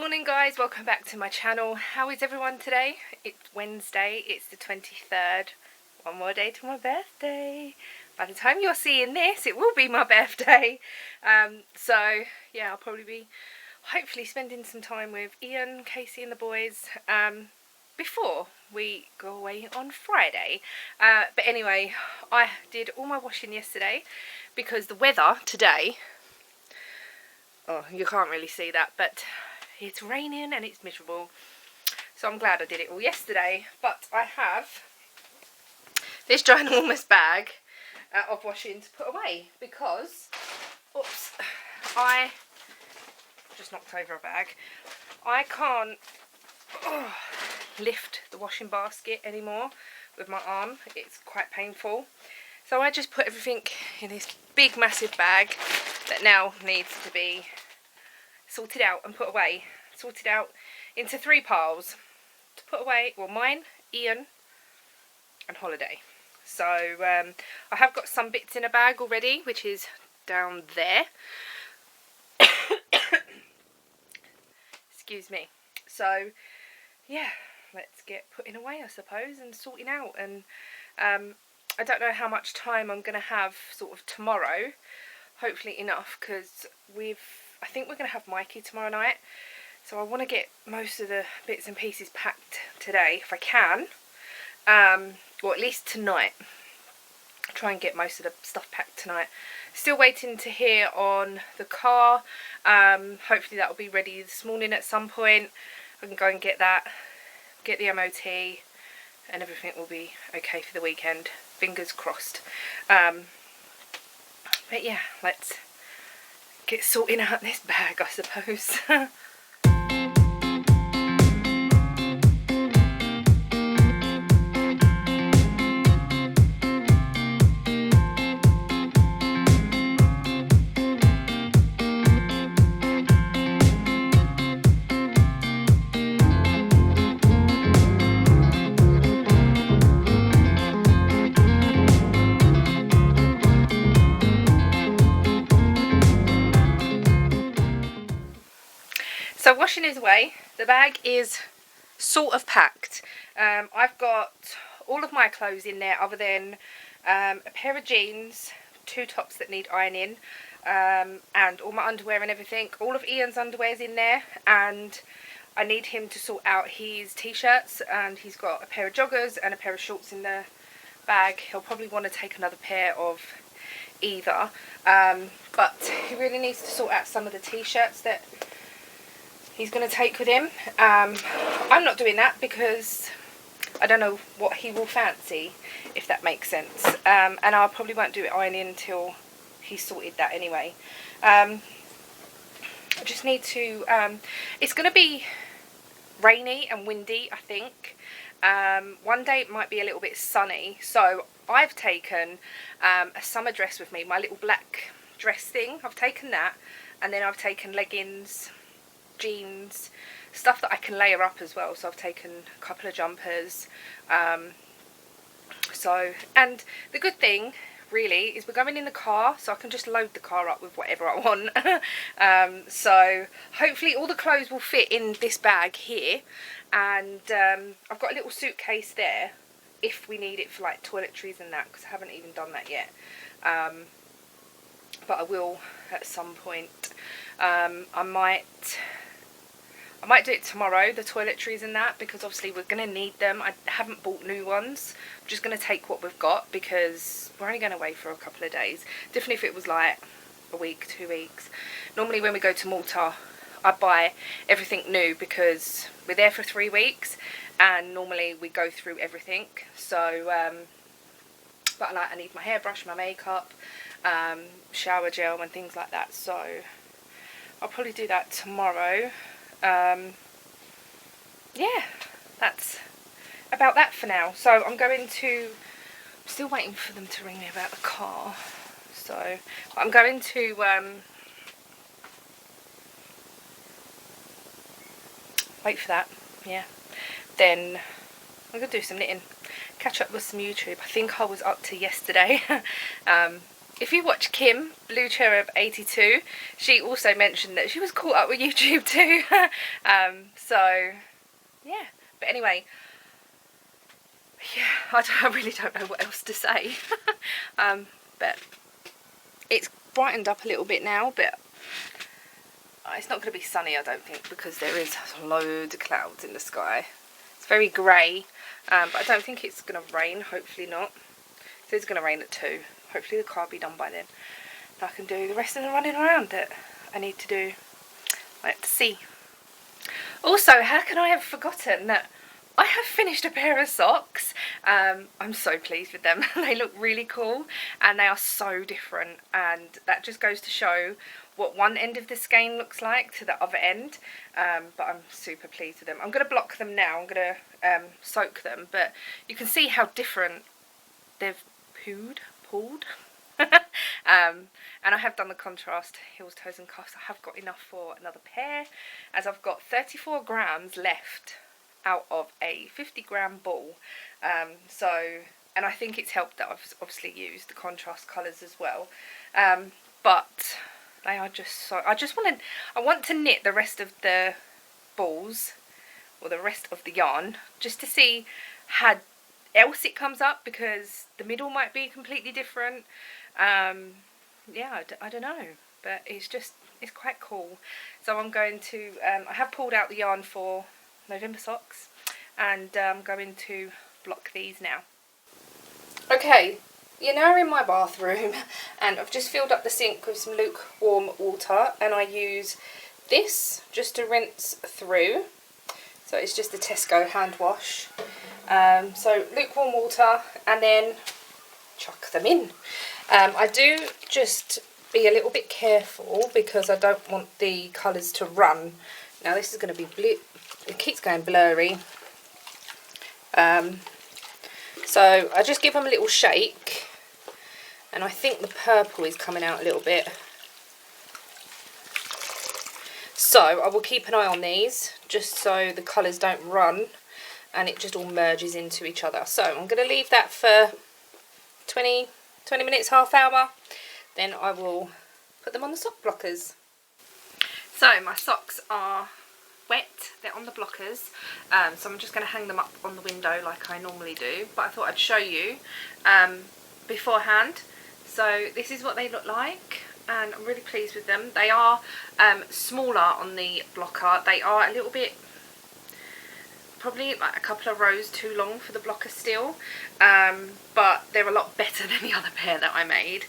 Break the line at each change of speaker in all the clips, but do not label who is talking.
Morning guys, welcome back to my channel. How is everyone today? It's Wednesday, it's the 23rd. One more day to my birthday. By the time you're seeing this, it will be my birthday. So yeah, I'll probably be hopefully spending some time with Ian, Casey and the boys before we go away on Friday. But anyway, I did all my washing yesterday because the weather today, oh, you can't really see that, but it's raining and it's miserable. So I'm glad I did it all yesterday. But I have this ginormous bag of washing to put away because, oops, I just knocked over a bag. I can't lift the washing basket anymore with my arm. It's quite painful. So I just put everything in this big massive bag that now needs to be sorted out and put away. Sorted out into 3 piles to put away. Well, mine, Ian and Holiday. So I have got some bits in a bag already, which is down there. Excuse me. So yeah, let's get putting away, I suppose, and sorting out. And I don't know how much time I'm going to have sort of tomorrow. Hopefully enough, because I think we're going to have Mikey tomorrow night. So I want to get most of the bits and pieces packed today, if I can. Or at least tonight. Try and get most of the stuff packed tonight. Still waiting to hear on the car. Hopefully that will be ready this morning at some point. I can go and get that. Get the MOT. And everything will be okay for the weekend. Fingers crossed. But yeah, let's get sorting out this bag, I suppose. So washing is away. The bag is sort of packed. I've got all of my clothes in there other than a pair of jeans, 2 tops that need ironing, and all my underwear and everything. All of Ian's underwear is in there, and I need him to sort out his t-shirts, and he's got a pair of joggers and a pair of shorts in the bag. He'll probably want to take another pair of either, but he really needs to sort out some of the t-shirts that he's going to take with him. I'm not doing that because I don't know what he will fancy, if that makes sense. And I probably won't do it ironing until he's sorted that anyway. I just need to... it's going to be rainy and windy, I think. One day it might be a little bit sunny. So I've taken a summer dress with me, my little black dress thing. I've taken that, and then I've taken leggings, jeans, stuff that I can layer up as well. So I've taken a couple of jumpers. And the good thing really is we're going in the car, so I can just load the car up with whatever I want. So hopefully all the clothes will fit in this bag here, and I've got a little suitcase there if we need it for like toiletries and that, because I haven't even done that yet. But I will at some point. I might do it tomorrow, the toiletries and that, because obviously we're going to need them. I haven't bought new ones. I'm just going to take what we've got because we're only going away for a couple of days. Definitely if it was like a week, 2 weeks. Normally when we go to Malta, I buy everything new because we're there for 3 weeks and normally we go through everything. So, but I need my hairbrush, my makeup, shower gel and things like that. So I'll probably do that tomorrow. Yeah, that's about that for now. So I'm still waiting for them to ring me about the car. So I'm going to wait for that. Yeah, then I'm gonna do some knitting, catch up with some YouTube. I think I was up to yesterday if you watch Kim, Blue Cherub 82, she also mentioned that she was caught up with YouTube too. So, yeah. But anyway, yeah, I really don't know what else to say. But it's brightened up a little bit now, but it's not going to be sunny, I don't think, because there is loads of clouds in the sky. It's very grey, but I don't think it's going to rain, hopefully not. So it's going to rain at 2. Hopefully the car will be done by then. And I can do the rest of the running around that I need to do at the sea. Also, how can I have forgotten that I have finished a pair of socks. I'm so pleased with them. They look really cool and they are so different, and that just goes to show what one end of the skein looks like to the other end. But I'm super pleased with them. I'm going to block them now. I'm going to soak them, but you can see how different they've pulled. And I have done the contrast heels, toes and cuffs. I have got enough for another pair, as I've got 34 grams left out of a 50-gram ball. And I think it's helped that I've obviously used the contrast colours as well. But they are just so, I want to knit the rest of the balls, or the rest of the yarn, just to see how else it comes up, because the middle might be completely different. Yeah, I don't know, but it's quite cool. So I'm going to, I have pulled out the yarn for November socks, and I'm going to block these now. Okay, you're now in my bathroom, and I've just filled up the sink with some lukewarm water, and I use this just to rinse through. So it's just the Tesco hand wash. So lukewarm water, and then chuck them in. I do just be a little bit careful because I don't want the colours to run. Now this is going to be blue. It keeps going blurry. So I just give them a little shake, and I think the purple is coming out a little bit. So I will keep an eye on these, just so the colours don't run and it just all merges into each other. So I'm going to leave that for 20 minutes, half hour. Then I will put them on the sock blockers. So my socks are wet, they're on the blockers, so I'm just going to hang them up on the window like I normally do, but I thought I'd show you beforehand. So this is what they look like, and I'm really pleased with them. They are smaller on the blocker. They are a little bit, probably like a couple of rows too long for the blocker still, but they're a lot better than the other pair that I made.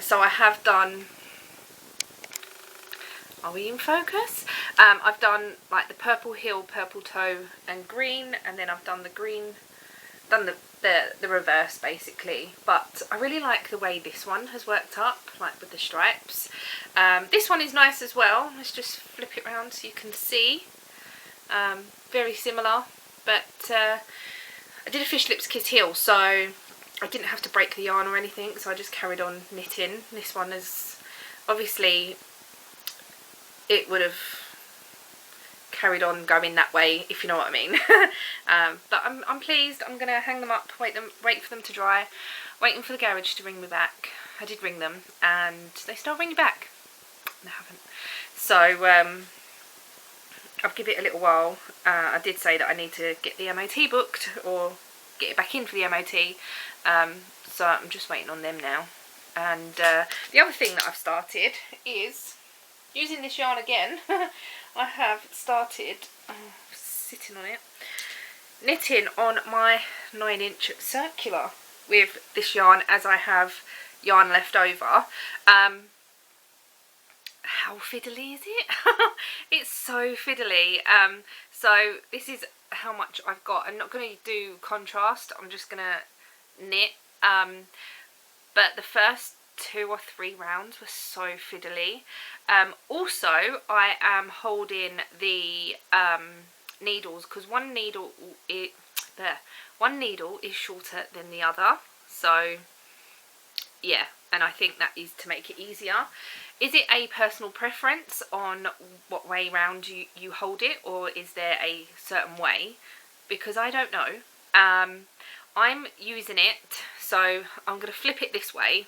So I have done, are we in focus? I've done like the purple heel, purple toe and green, and then I've done the green, done the reverse basically. But I really like the way this one has worked up, like with the stripes. This one is nice as well. Let's just flip it around so you can see. Very similar, but I did a fish lips kiss heel, so I didn't have to break the yarn or anything, so I just carried on knitting. This one is obviously, it would have carried on going that way, if you know what I mean. But I'm pleased. I'm gonna hang them up, wait for them to dry, waiting for the garage to ring me back. I did ring them and they still ring back. They haven't. So I'll give it a little while. I did say that I need to get the MOT booked, or get it back in for the MOT, so I'm just waiting on them now. And the other thing that I've started is using this yarn again. I have started, sitting on it, knitting on my 9-inch circular with this yarn, as I have yarn left over. How fiddly is it? It's so fiddly. So this is how much I've got. I'm not going to do contrast, I'm just going to knit. But the first 2 or 3 rounds were so fiddly. Also, I am holding the needles, because one needle is shorter than the other. So yeah, and I think that is to make it easier. Is it a personal preference on what way round you hold it, or is there a certain way? Because I don't know. I'm using it, so I'm going to flip it this way,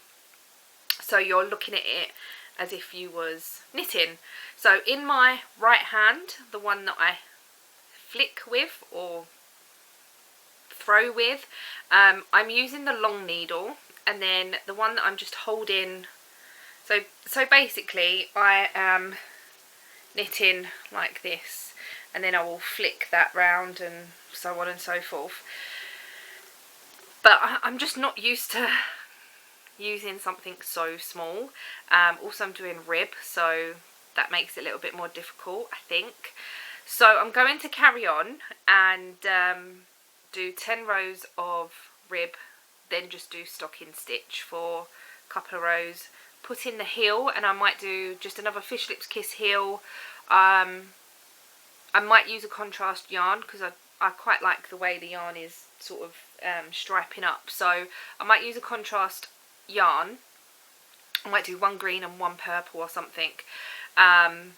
so you're looking at it as if you was knitting. So in my right hand, the one that I flick with or throw with, I'm using the long needle, and then the one that I'm just holding, so basically I am knitting like this, and then I will flick that round and so on and so forth. But I'm just not used to using something so small. Also I'm doing rib, so that makes it a little bit more difficult, I think. So I'm going to carry on and do 10 rows of rib, then just do stocking stitch for a couple of rows, put in the heel, and I might do just another fish lips kiss heel. I might use a contrast yarn because I quite like the way the yarn is sort of striping up, so I might use a contrast yarn. I might do one green and one purple or something, and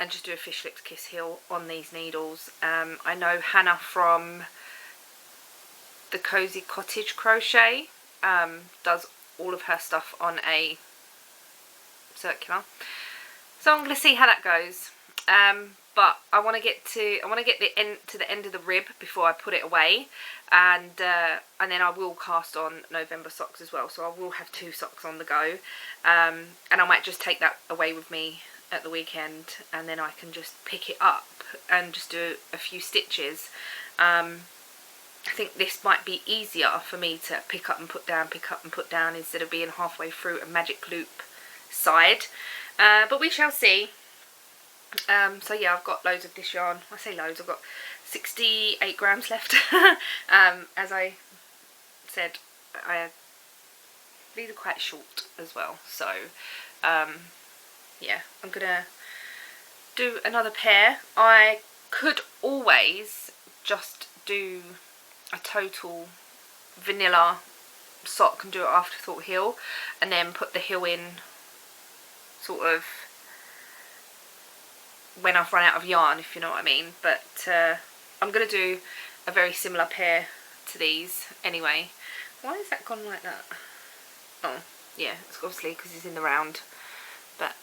just do a fish lips kiss heel on these needles. I know Hannah from the Cozy Cottage Crochet does all of her stuff on a circular, so I'm going to see how that goes. But I want to get to the end of the rib before I put it away, and then I will cast on November socks as well. So I will have 2 socks on the go, and I might just take that away with me at the weekend, and then I can just pick it up and just do a few stitches. I think this might be easier for me to pick up and put down, instead of being halfway through a magic loop side. But we shall see. So yeah, I've got loads of this yarn. I say loads, I've got 68 grams left. As I said, these are quite short as well, so yeah, I'm gonna do another pair. I could always just do a total vanilla sock and do it afterthought heel, and then put the heel in sort of when I've run out of yarn, if you know what I mean. But I'm going to do a very similar pair to these anyway. Why has that gone like that? Oh, yeah, it's obviously because it's in the round. But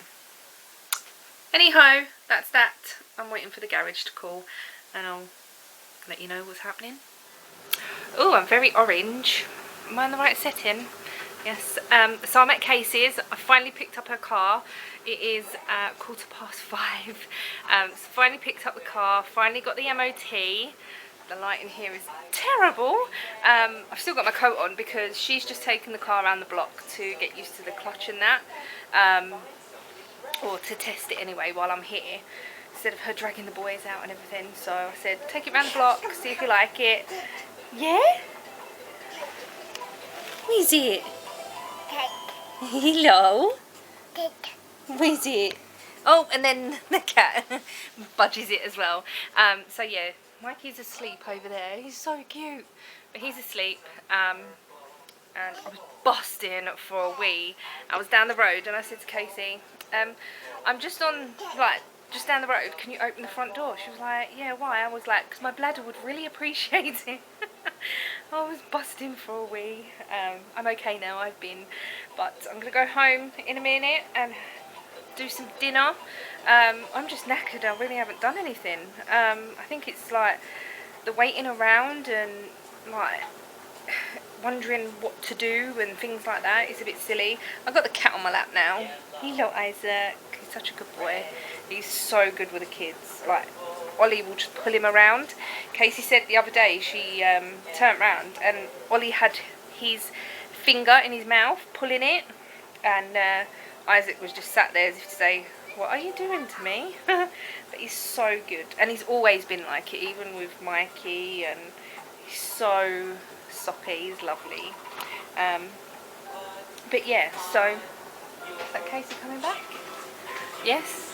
anyhow, that's that. I'm waiting for the garage to call, and I'll let you know what's happening. Oh, I'm very orange. Am I in the right setting? Yes. So I'm at Casey's. I finally picked up her car. It is 5:15. So finally picked up the car. Finally got the MOT. The lighting here is terrible. I've still got my coat on because she's just taken the car around the block to get used to the clutch and that, or to test it anyway while I'm here, instead of her dragging the boys out and everything. So I said, take it around the block, see if you like it. Yeah? What is it? Hello? What is it? Oh, and then the cat budges it as well. So yeah, Mikey's asleep over there. He's so cute, but he's asleep. And I was busting for a wee. I was down the road and I said to Casey, I'm just just down the road, can you open the front door? She was like, yeah, why? I was like, because my bladder would really appreciate it. I was busting for a wee. I'm okay now, I've been, but I'm going to go home in a minute and do some dinner. I'm just knackered, I really haven't done anything. I think it's like the waiting around and like wondering what to do and things like that is a bit silly. I've got the cat on my lap now. Hello Isaac, he's such a good boy. He's so good with the kids. Like, Ollie will just pull him around. Casey said the other day she turned round and Ollie had his finger in his mouth pulling it, and Isaac was just sat there as if to say, what are you doing to me? But he's so good, and he's always been like it, even with Mikey, and he's so soppy, he's lovely. But yeah, so is that Casey coming back? Yes.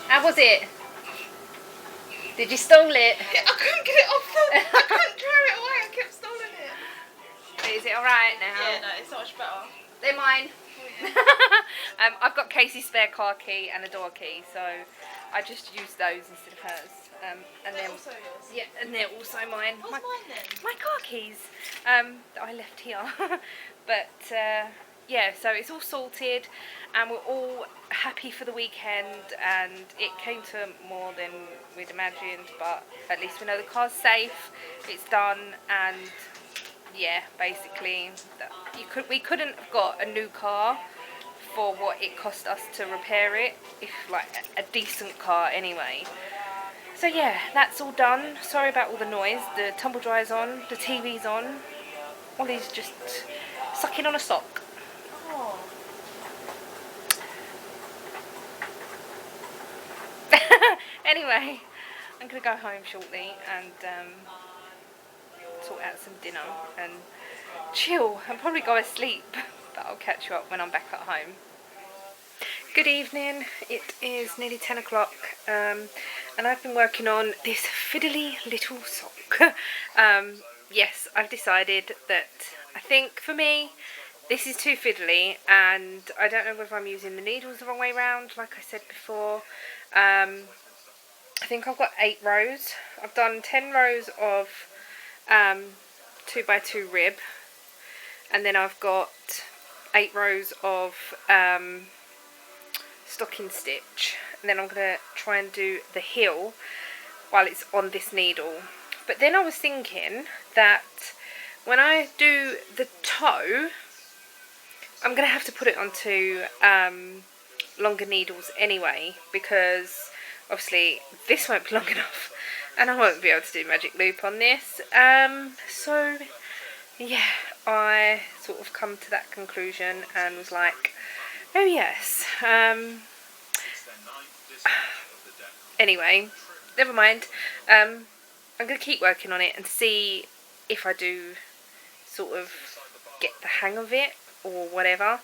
How was it? Did you stole it?
Yeah, I couldn't get it off I couldn't throw it away, I kept stalling it.
But is it alright now?
Yeah, no, it's so much better.
They're mine.
Oh, yeah.
I've got Casey's spare car key and a door key, so I just use those instead of hers. And
They're
then,
also yours?
yeah, and they're also mine.
What's mine then?
My car keys that I left here. But yeah, so it's all sorted and we're all happy for the weekend, and it came to more than we'd imagined, but at least we know the car's safe, it's done, and yeah, basically we couldn't have got a new car for what it cost us to repair it, if like a decent car anyway. So yeah, that's all done. Sorry about all the noise. The tumble dryer's on, the TV's on. Ollie's just sucking on a sock.
Oh.
Anyway, I'm gonna go home shortly and sort out some dinner and chill and probably go asleep. But I'll catch you up when I'm back at home. Good evening, it is nearly 10 o'clock and I've been working on this fiddly little sock. Yes, I've decided that I think for me this is too fiddly, and I don't know whether I'm using the needles the wrong way round like I said before. I think I've got 8 rows. I've done 10 rows of 2x2 rib, and then I've got 8 rows of stocking stitch, and then I'm going to try and do the heel while it's on this needle. But then I was thinking that when I do the toe, I'm going to have to put it onto longer needles anyway, because obviously this won't be long enough and I won't be able to do magic loop on this. So yeah, I sort of come to that conclusion and was like, oh yes. Anyway, never mind. I'm going to keep working on it and see if I do sort of get the hang of it or whatever.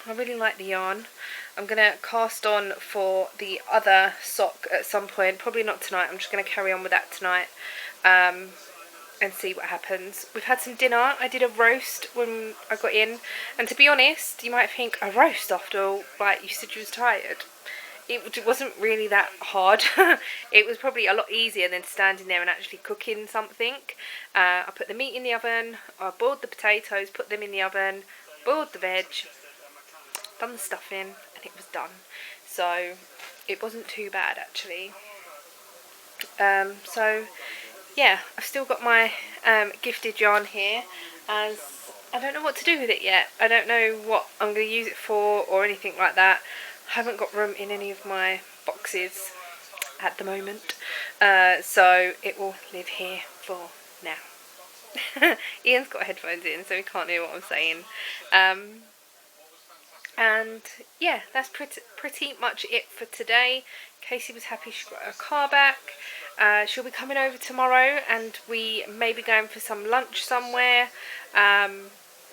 I really like the yarn. I'm going to cast on for the other sock at some point. Probably not tonight. I'm just going to carry on with that tonight and see what happens. We've had some dinner. I did a roast when I got in. And to be honest, you might think a roast after all, like you said you was tired. It wasn't really that hard. It was probably a lot easier than standing there and actually cooking something. I put the meat in the oven, I boiled the potatoes, put them in the oven, boiled the veg, done the stuffing, and it was done. So it wasn't too bad actually. So yeah, I've still got my gifted yarn here, as I don't know what to do with it yet. I don't know what I'm going to use it for or anything like that. I haven't got room in any of my boxes at the moment, so it will live here for now. Ian's got headphones in, so he can't hear what I'm saying. And yeah, that's pretty much it for today. Casey was happy she got her car back. She'll be coming over tomorrow and we may be going for some lunch somewhere.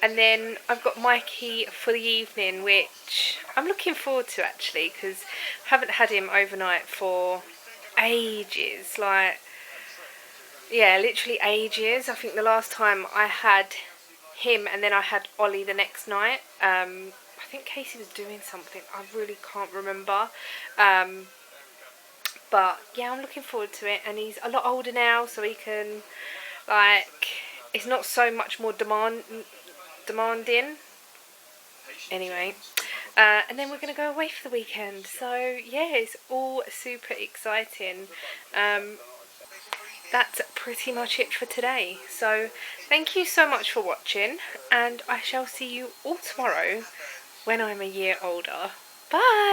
And then I've got Mikey for the evening, which I'm looking forward to actually, because I haven't had him overnight for ages. Like, yeah, literally ages. I think the last time I had him and then I had Ollie the next night. I think Casey was doing something. I really can't remember. But yeah, I'm looking forward to it. And he's a lot older now, so he can, like, it's not so much more demanding. Anyway, and then we're going to go away for the weekend. So yeah, it's all super exciting. That's pretty much it for today. So thank you so much for watching, and I shall see you all tomorrow when I'm a year older. Bye!